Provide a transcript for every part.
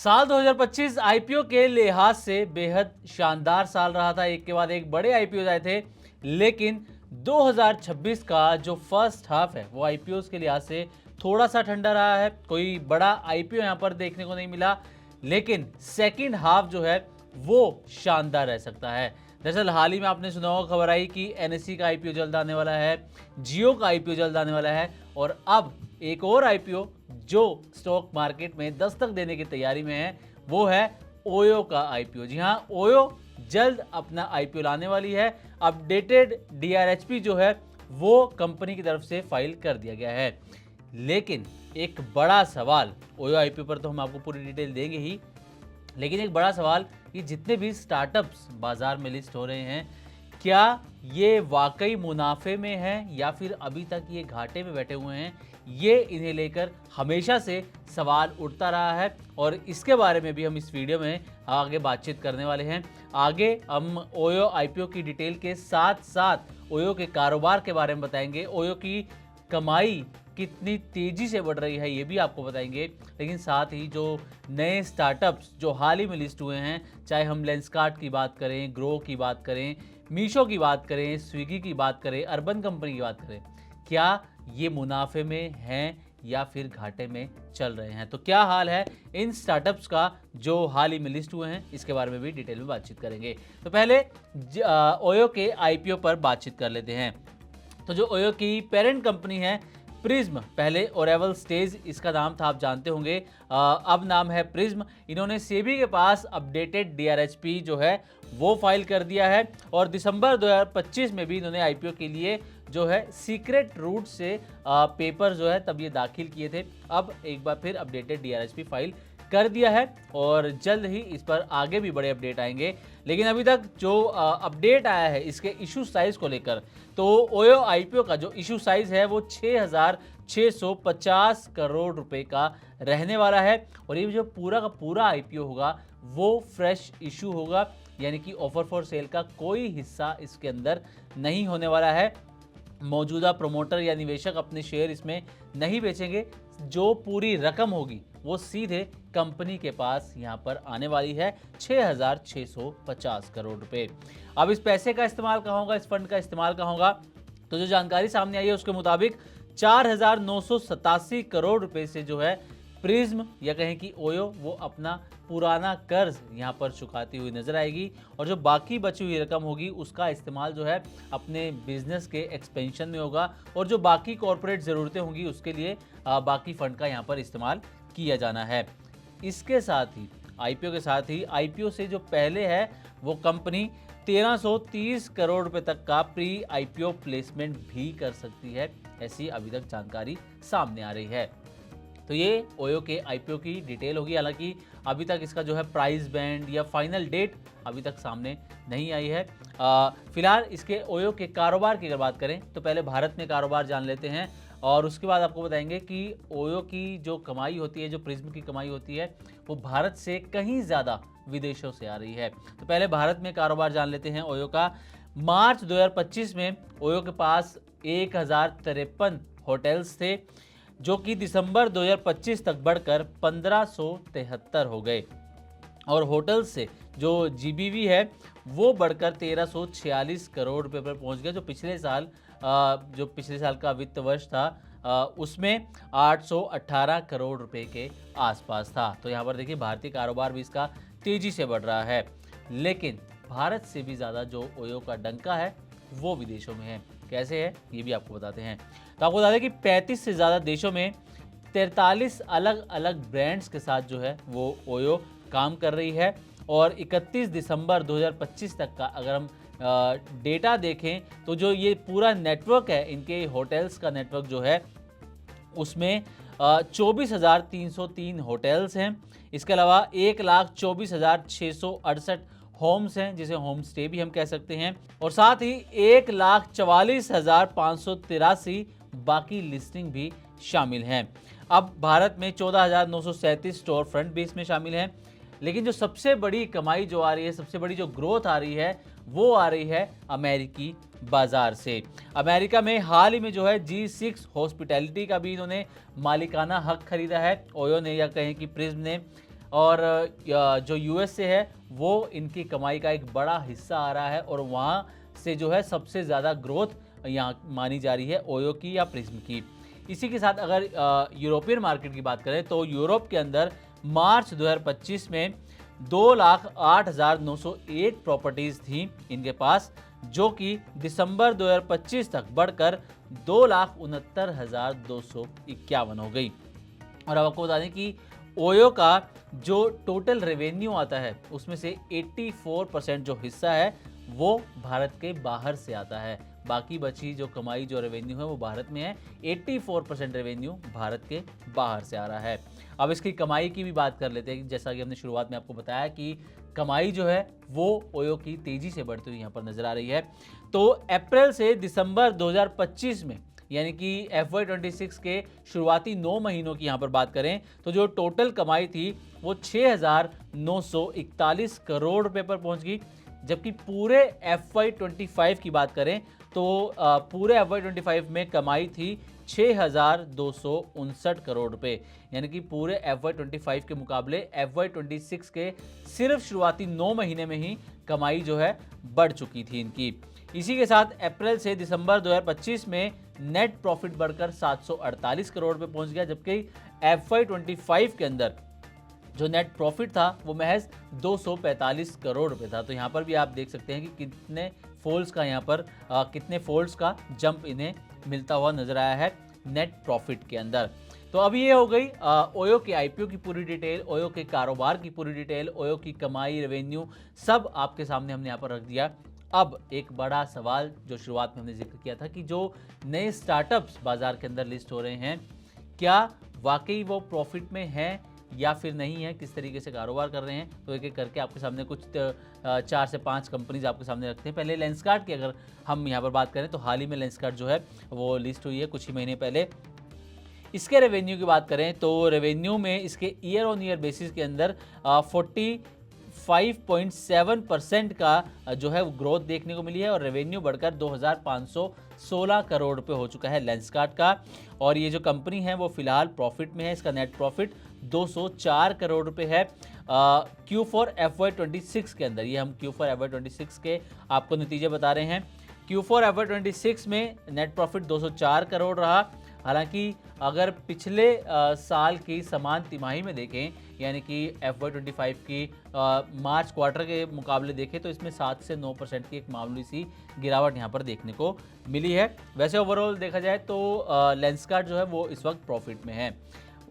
साल 2025 आईपीओ के लिहाज से बेहद शानदार साल रहा था। एक के बाद एक बड़े आईपीओ आए थे, लेकिन 2026 का जो फर्स्ट हाफ है वो आईपीओ के लिहाज से थोड़ा सा ठंडा रहा है। कोई बड़ा आईपीओ यहां पर देखने को नहीं मिला, लेकिन सेकंड हाफ जो है वो शानदार रह सकता है। दरअसल हाल ही में आपने सुना होगा, खबर आई कि एनएससी का आईपीओ जल्द आने वाला है, जियो का आईपीओ जल्द आने वाला है, और अब एक और आईपीओ जो स्टॉक मार्केट में दस्तक देने की तैयारी में है वो है ओयो का आईपीओ। जी हां, ओयो जल्द अपना आईपीओ लाने वाली है। अपडेटेड डीआरएचपी जो है वो कंपनी की तरफ से फाइल कर दिया गया है। लेकिन एक बड़ा सवाल, ओयो आईपीओ पर तो हम आपको पूरी डिटेल देंगे ही, लेकिन एक बड़ा सवाल कि जितने भी स्टार्टअप्स बाजार में लिस्ट हो रहे हैं, क्या ये वाकई मुनाफे में हैं या फिर अभी तक ये घाटे में बैठे हुए हैं, ये इन्हें लेकर हमेशा से सवाल उठता रहा है। और इसके बारे में भी हम इस वीडियो में आगे बातचीत करने वाले हैं। आगे हम ओयो आईपीओ की डिटेल के साथ साथ ओयो के कारोबार के बारे में बताएंगे, ओयो की कमाई कितनी तेजी से बढ़ रही है ये भी आपको बताएंगे। लेकिन साथ ही जो नए स्टार्टअप्स जो हाल ही में लिस्ट हुए हैं, चाहे हम लेंसकार्ट की बात करें, ग्रो की बात करें, मीशो की बात करें, स्विगी की बात करें, अर्बन कंपनी की बात करें, क्या ये मुनाफे में हैं या फिर घाटे में चल रहे हैं? तो क्या हाल है इन स्टार्टअप्स का जो हाल ही में लिस्ट हुए हैं, इसके बारे में भी डिटेल में बातचीत करेंगे। तो पहले ओयो के आईपीओ पर बातचीत कर लेते हैं। तो जो ओयो की पेरेंट कंपनी है प्रिज्म, पहले ओरेवल स्टेज इसका नाम था, आप जानते होंगे, अब नाम है प्रिज्म। इन्होंने सेबी के पास अपडेटेड डीआरएचपी जो है वो फाइल कर दिया है, और दिसंबर 2025 में भी इन्होंने आईपीओ के लिए जो है सीक्रेट रूट से पेपर जो है तब ये दाखिल किए थे। अब एक बार फिर अपडेटेड डीआरएचपी फाइल कर दिया है और जल्द ही इस पर आगे भी बड़े अपडेट आएंगे। लेकिन अभी तक जो अपडेट आया है इसके इशू साइज को लेकर, तो ओयो आईपीओ का जो इशू साइज है वो 6,650 करोड़ रुपए का रहने वाला है। और ये जो पूरा का पूरा आईपीओ होगा वो फ्रेश इशू होगा, यानी कि ऑफर फॉर सेल का कोई हिस्सा इसके अंदर नहीं होने वाला है। मौजूदा प्रमोटर या निवेशक अपने शेयर इसमें नहीं बेचेंगे। जो पूरी रकम होगी वो सीधे कंपनी के पास यहां पर आने वाली है, 6,650 करोड़ रुपए। अब इस पैसे का इस्तेमाल कहाँ होगा, इस फंड का इस्तेमाल कहाँ होगा? तो जो जानकारी सामने आई है उसके मुताबिक 4,987 करोड़ रुपए से जो है प्रिज्म या कहें कि ओयो वो अपना पुराना कर्ज यहां पर चुकाती हुई नजर आएगी, और जो बाकी बची हुई रकम होगी उसका इस्तेमाल जो है अपने बिजनेस के एक्सपेंशन में होगा, और जो बाकी कॉरपोरेट ज़रूरतें होंगी उसके लिए बाकी फंड का यहां पर इस्तेमाल किया जाना है। इसके साथ ही आईपीओ के साथ ही आईपीओ से जो पहले है वो कंपनी 1330 करोड़ रुपए तक का प्री आईपीओ प्लेसमेंट भी कर सकती है, ऐसी अभी तक जानकारी सामने आ रही है। तो ये ओयो के आईपीओ की डिटेल होगी। हालांकि अभी तक इसका जो है प्राइस बैंड या फाइनल डेट अभी तक सामने नहीं आई है। फिलहाल इसके ओयो के कारोबार की अगर बात करें तो पहले भारत में कारोबार जान लेते हैं, और उसके बाद आपको बताएंगे कि ओयो की जो कमाई होती है, जो प्रिज्म की कमाई होती है, वो भारत से कहीं ज़्यादा विदेशों से आ रही है। तो पहले भारत में कारोबार जान लेते हैं ओयो का। मार्च 2025 में ओयो के पास 1053 होटल्स थे, जो कि दिसंबर 2025 तक बढ़कर 1573 हो गए, और होटल से जो जीबीवी है वो बढ़कर 1346 करोड़ रुपए पर पहुंच गया, जो पिछले साल का वित्त वर्ष था उसमें 818 करोड़ रुपए के आसपास था। तो यहाँ पर देखिए भारतीय कारोबार भी इसका तेजी से बढ़ रहा है, लेकिन भारत से भी ज़्यादा जो ओयो का डंका है वो विदेशों में है। कैसे है ये भी आपको बताते हैं। तो आपको बता दें कि 35 से ज़्यादा देशों में 43 अलग अलग ब्रांड्स के साथ जो है वो ओयो काम कर रही है, और 31 दिसंबर 2025 तक का अगर हम डेटा देखें तो जो ये पूरा नेटवर्क है, इनके होटल्स का नेटवर्क जो है उसमें 24,303 होटल्स हैं। इसके अलावा 1,24,668 होम्स हैं, जिसे होम स्टे भी हम कह सकते हैं, और साथ ही 1,44,583 बाकी लिस्टिंग भी शामिल हैं। अब भारत में 14,937 स्टोर फ्रंट भी इसमें शामिल हैं। लेकिन जो सबसे बड़ी कमाई जो आ रही है, सबसे बड़ी जो ग्रोथ आ रही है, वो आ रही है अमेरिकी बाजार से। अमेरिका में हाल ही में जो है G6 हॉस्पिटैलिटी का भी इन्होंने मालिकाना हक खरीदा है, ओयो ने या कहें कि प्रिज्म ने। और जो यूएस से है वो इनकी कमाई का एक बड़ा हिस्सा आ रहा है और वहाँ से जो है सबसे ज़्यादा ग्रोथ यहाँ मानी जा रही है ओयो की या प्रिज्म की। इसी के साथ अगर यूरोपियन मार्केट की बात करें तो यूरोप के अंदर मार्च 2025 में 2,08,901 प्रॉपर्टीज़ थी इनके पास, जो कि दिसंबर 2025 तक बढ़कर 2,69,251 हो गई। और अब आपको बता दें कि ओयो का जो टोटल रेवेन्यू आता है उसमें से 84% जो हिस्सा है वो भारत के बाहर से आता है। बाकी बची जो कमाई जो रेवेन्यू है वो भारत में है। 84% रेवेन्यू भारत के बाहर से आ रहा है। अब इसकी कमाई की भी बात कर लेते हैं। जैसा कि हमने शुरुआत में आपको बताया कि कमाई जो है वो ओयो की तेजी से बढ़ती हुई यहाँ पर नजर आ रही है। तो अप्रैल से दिसंबर 2025 में यानी कि FY26 के शुरुआती 9 महीनों की यहाँ पर बात करें तो जो टोटल कमाई थी वो 6,941 करोड़ रुपए पर पहुंच गई। जबकि पूरे FY25 की बात करें तो पूरे FY25 में कमाई थी 6,259 करोड़ रुपए, यानी कि पूरे FY25 के मुकाबले FY26 के सिर्फ शुरुआती 9 महीने में ही कमाई जो है बढ़ चुकी थी इनकी। इसी के साथ अप्रैल से दिसंबर 2025 में नेट प्रॉफिट बढ़कर 748 करोड़ रुपए पहुंच गया, जबकि FY25 के अंदर जो नेट प्रॉफिट था वो महज 245 करोड़ रुपए था। तो यहाँ पर भी आप देख सकते हैं कि कितने फोल्ड्स का जंप इन्हें मिलता हुआ नजर आया है नेट प्रॉफिट के अंदर। तो अब ये हो गई ओयो के आईपीओ की पूरी डिटेल, ओयो के कारोबार की पूरी डिटेल, ओयो की कमाई, रेवेन्यू सब आपके सामने हमने यहाँ पर रख दिया। अब एक बड़ा सवाल जो शुरुआत में हमने जिक्र किया था कि जो नए स्टार्टअप्स बाजार के अंदर लिस्ट हो रहे हैं, क्या वाकई वो प्रॉफिट में हैं या फिर नहीं है, किस तरीके से कारोबार कर रहे हैं। तो एक एक करके आपके सामने कुछ 4 से 5 कंपनीज आपके सामने रखते हैं। पहले लेंसकार्ट की अगर हम यहाँ पर बात करें तो हाल ही में लेंसकार्ट जो है वो लिस्ट हुई है कुछ ही महीने पहले। इसके रेवेन्यू की बात करें तो रेवेन्यू में इसके ईयर ऑन ईयर बेसिस के अंदर 45.7% का जो है ग्रोथ देखने को मिली है और रेवेन्यू बढ़कर 2,516 करोड़ रुपए हो चुका है लेंसकार्ट का। और ये जो कंपनी है वो फिलहाल प्रॉफिट में है। इसका नेट प्रॉफिट 204 करोड़ रुपए है Q4 FY26 के अंदर। ये हम Q4 FY26 के आपको नतीजे बता रहे हैं। Q4 FY26 में नेट प्रॉफिट 204 करोड़ रहा। हालांकि अगर पिछले साल की समान तिमाही में देखें यानी कि FY25 की मार्च क्वार्टर के मुकाबले देखें तो इसमें 7 से 9% की एक मामूली सी गिरावट यहाँ पर देखने को मिली है। वैसे ओवरऑल देखा जाए तो लेंसकार्ट जो है वो इस वक्त प्रॉफिट में है।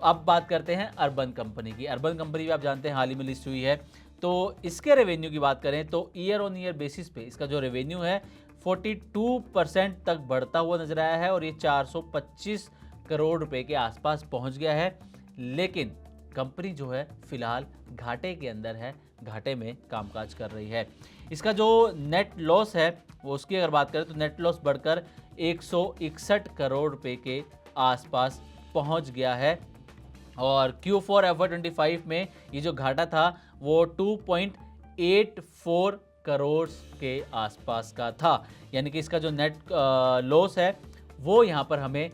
अब बात करते हैं अर्बन कंपनी की। अर्बन कंपनी भी आप जानते हैं हाल ही में लिस्ट हुई है। तो इसके रेवेन्यू की बात करें तो ईयर ऑन ईयर बेसिस पे इसका जो रेवेन्यू है 42% तक बढ़ता हुआ नजर आया है और ये 425 करोड़ रुपए के आसपास पहुंच गया है। लेकिन कंपनी जो है फिलहाल घाटे के अंदर है, घाटे में कामकाज कर रही है। इसका जो नेट लॉस है वो उसकी अगर बात करें तो नेट लॉस बढ़कर 161 करोड़ रुपए के आसपास पहुंच गया है और Q4 FY25 में ये जो घाटा था वो 2.84 करोड़ के आसपास का था। यानी कि इसका जो नेट लॉस है वो यहाँ पर हमें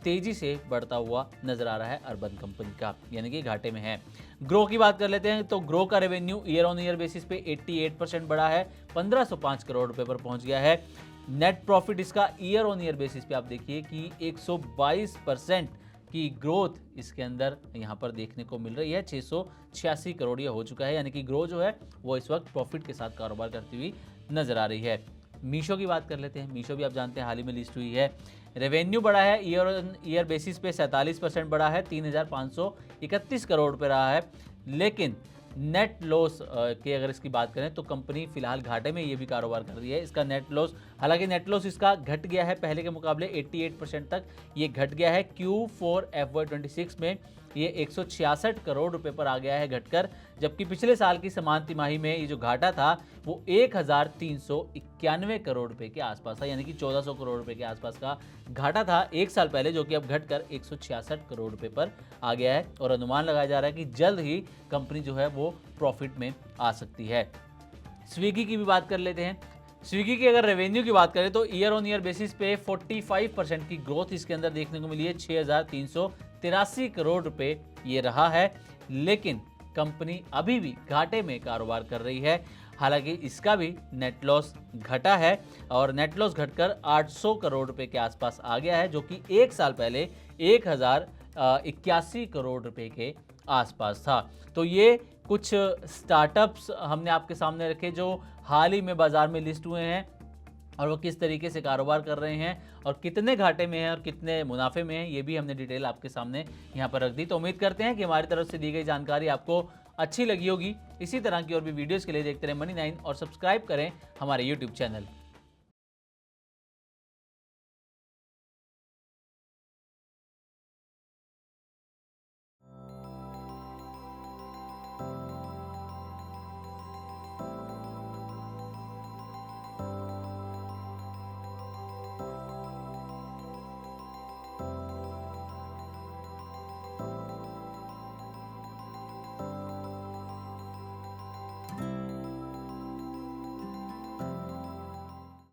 तेजी से बढ़ता हुआ नजर आ रहा है अर्बन कंपनी का, यानी कि घाटे में है। ग्रो की बात कर लेते हैं तो ग्रो का revenue year on year basis पे 88% बढ़ा है, 1505 करोड़ रुपए पर पहुंच गया है। नेट प्रॉफिट इसका ईयर ऑन ईयर बेसिस पे आप देखिए कि 122% की ग्रोथ इसके अंदर यहाँ पर देखने को मिल रही है। 686 करोड़ ये हो चुका है, यानी कि ग्रो जो है वो इस वक्त प्रॉफिट के साथ कारोबार करती हुई नजर आ रही है। मीशो की बात कर लेते हैं। मीशो भी आप जानते हैं हाल ही में लिस्ट हुई है। रेवेन्यू बढ़ा है ईयर ऑन ईयर बेसिस पे 47% बढ़ा है, 3,531 करोड़ रुपए रहा है। लेकिन नेट लॉस की अगर इसकी बात करें तो कंपनी फिलहाल घाटे में ये भी कारोबार कर रही है। इसका नेट लॉस, हालांकि नेट लॉस इसका घट गया है पहले के मुकाबले 88% तक ये घट गया है। Q4 FY26 में ये 166 करोड़ रुपए पर आ गया है घटकर, जबकि पिछले साल की समान तिमाही में ये जो घाटा था वो 1,391 करोड़ रुपए के आसपास था, यानी कि 1,400 करोड़ रुपए के आसपास का घाटा था एक साल पहले, जो कि अब घटकर 166 करोड़ रुपए पर आ गया है। और अनुमान लगाया जा रहा है कि जल्द ही कंपनी जो है वो प्रॉफिट में आ सकती है। स्विगी की भी बात कर लेते हैं। स्विगी की अगर रेवेन्यू की बात करें तो ईयर ऑन ईयर बेसिस पे 45% की ग्रोथ इसके अंदर देखने को मिली है। 6,383 करोड़ रुपए ये रहा है। लेकिन कंपनी अभी भी घाटे में कारोबार कर रही है। हालांकि इसका भी नेट लॉस घटा है और नेट लॉस घटकर 800 करोड़ रुपए के आसपास आ गया है, जो कि एक साल पहले 1081 करोड़ रुपए के आसपास था। तो ये कुछ स्टार्टअप्स हमने आपके सामने रखे जो हाल ही में बाजार में लिस्ट हुए हैं और वो किस तरीके से कारोबार कर रहे हैं और कितने घाटे में हैं और कितने मुनाफे में हैं, ये भी हमने डिटेल आपके सामने यहाँ पर रख दी। तो उम्मीद करते हैं कि हमारी तरफ से दी गई जानकारी आपको अच्छी लगी होगी। इसी तरह की और भी वीडियोस के लिए देखते रहे मनी 9 और सब्सक्राइब करें हमारे यूट्यूब चैनल।